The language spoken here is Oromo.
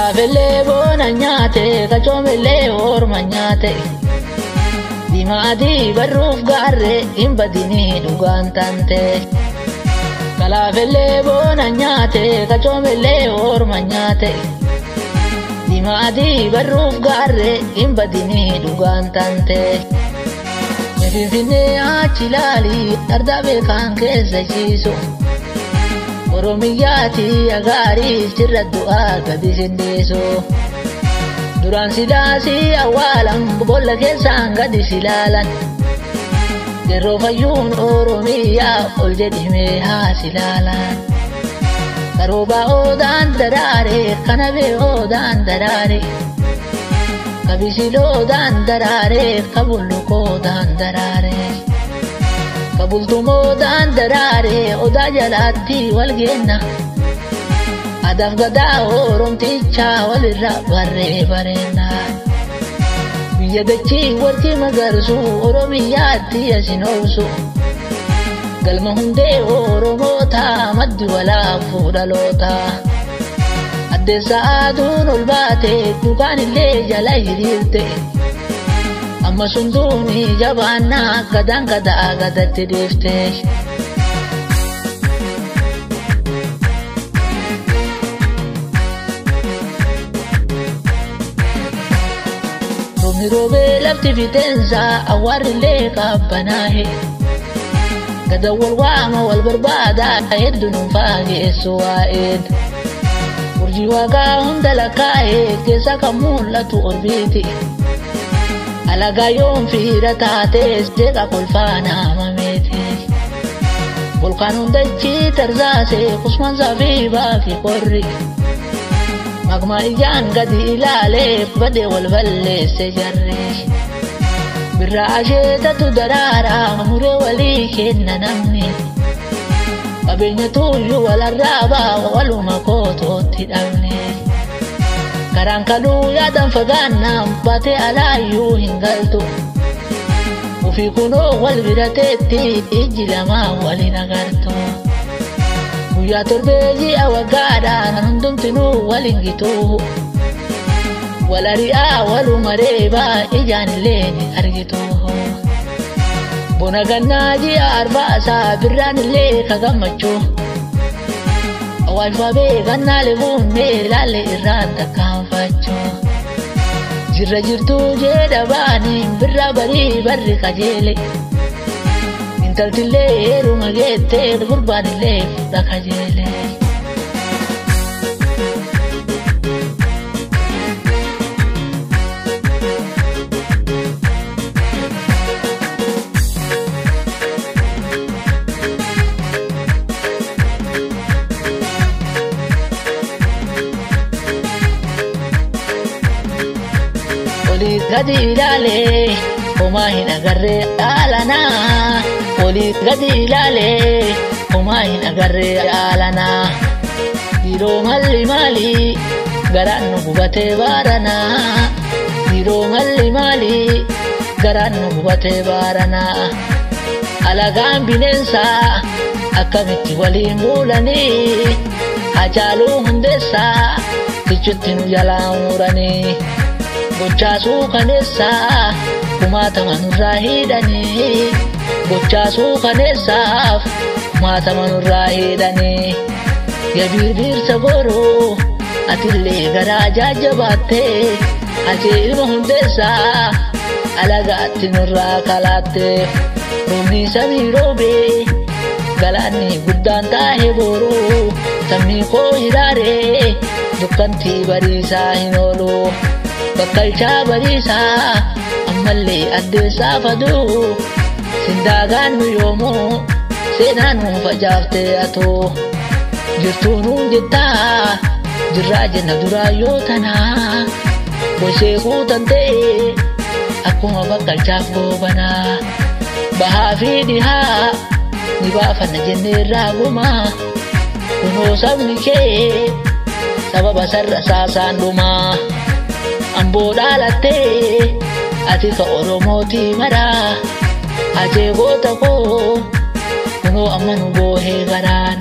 Kalafelle bona nyate kachomelle orma nyate Dimadi barruf garre imbadini dugan tante Kalafelle bona nyate kachomelle orma nyate Dimadi barruf garre imbadini dugan tante Nefifine achilali ardabe kanke zachiso Oromiyati agari sirra du'a gadi sindeso Duran silasi awalan bolla keessan gadi silalan Yeroo fayyuun Oromiyaa ol jedhime haa silalan Karooba oodaan daraare kanabe oodaan daraare Kabisilodaan daraare kabullukoodaan daraare Kabultumodaan daraare odaa jalaatti walgeenna Adaaf gadaa Oromticha walirra barree bareenna Biyya dachii warqii magarsu Oromiyaatti asin obsu Galma hundee Oromoota maddi walaa fuudhaloota Addeessa aduun ol baate dukaan illee jala hiriirte Amma sunduuni jabaanna gadaan gadaa gadatti deefte Roobni roobee lafti fiteensa awwaarrillee qabbanaahe Gada wal waama wal barbaada hedduu nuun faageessu waa'een Urjii waaqaa hunda lakkaa'e keessa kan mul'atu orbiiti Alaga yoon fiira taates jeqa kolfaana mamete Volkaan hundachi tarzaase kusmansaa fi baafi qorri Magma ijaan gadi ilaale bade wal balleesse jarre Birraa asheetatu daraara muree walii kenna namni Qabeenya tuyyuu walarraaba waluma kootootti dhabne Karaan kaluu yaadan fagaannaan baatee alaayyuu hin galtu Ufii kunoo wal birateetti ijji lamaa walin agartu Guyyaa torbee ji'a waggaadhaan hundumtinuu walin gitu Wal ari'aa waluma reebaa ijaan illee ni argitu Bona gannaa ji'a arbaasaa birraan illee ka gammachuu Awwaalfamee gannaa lebuunee laalle irraan takkaanfachuu Jirra jirtuu jedha baaniin birraa barii barri kajeele Intaltillee heeruma geettee gurbaanillee fudha kajeele Oli gadi ilaale homaa hin agarree aalanaa Oli gadi ilaale homaa hin agarree aalanaa Dhiiroo malli maali garaan nu gubatee baaranaa Dhiiroo malli maali garaan nu gubatee baaranaa Alagaan bineensaa akkamitti waliin buulanii Hacaaluu hundeessaa kichutti nu jalaa muranii Gochaasuu kaneessaaf kumaatama nurraa hidhanii Gochaasuu kaneessaaf kumaatama nurraa hidhanii Yabiirbiirsa goroo atillee garaa jajjabaattee Hajee ilma hundeessaa alagaatti nurraa kalaattee Roobni samii roobee galaanni guddaan taa'ee booruu Sabni koo hiraaree dukkantii bariisaa hin oolu Bakkalchaa bariisaa ammallee addeessaa faduu Sindaagaan nu yoomuu seenaan nu facaaftee atoo Jirtuu nuun jettaa jirraa jenna duraayyoo tanaa Goshee kuutan ta'e akkuma bakkalchaaf goobanaa Bahaa fi dhihaa ni baafanna jenneerraa gumaa Kunoo sabni kee sababa sarra saasaan dhumaa Amboo dhaalattee ati ka Oromooti maraa Hajee goota koo kunoo amma nu boohee garaan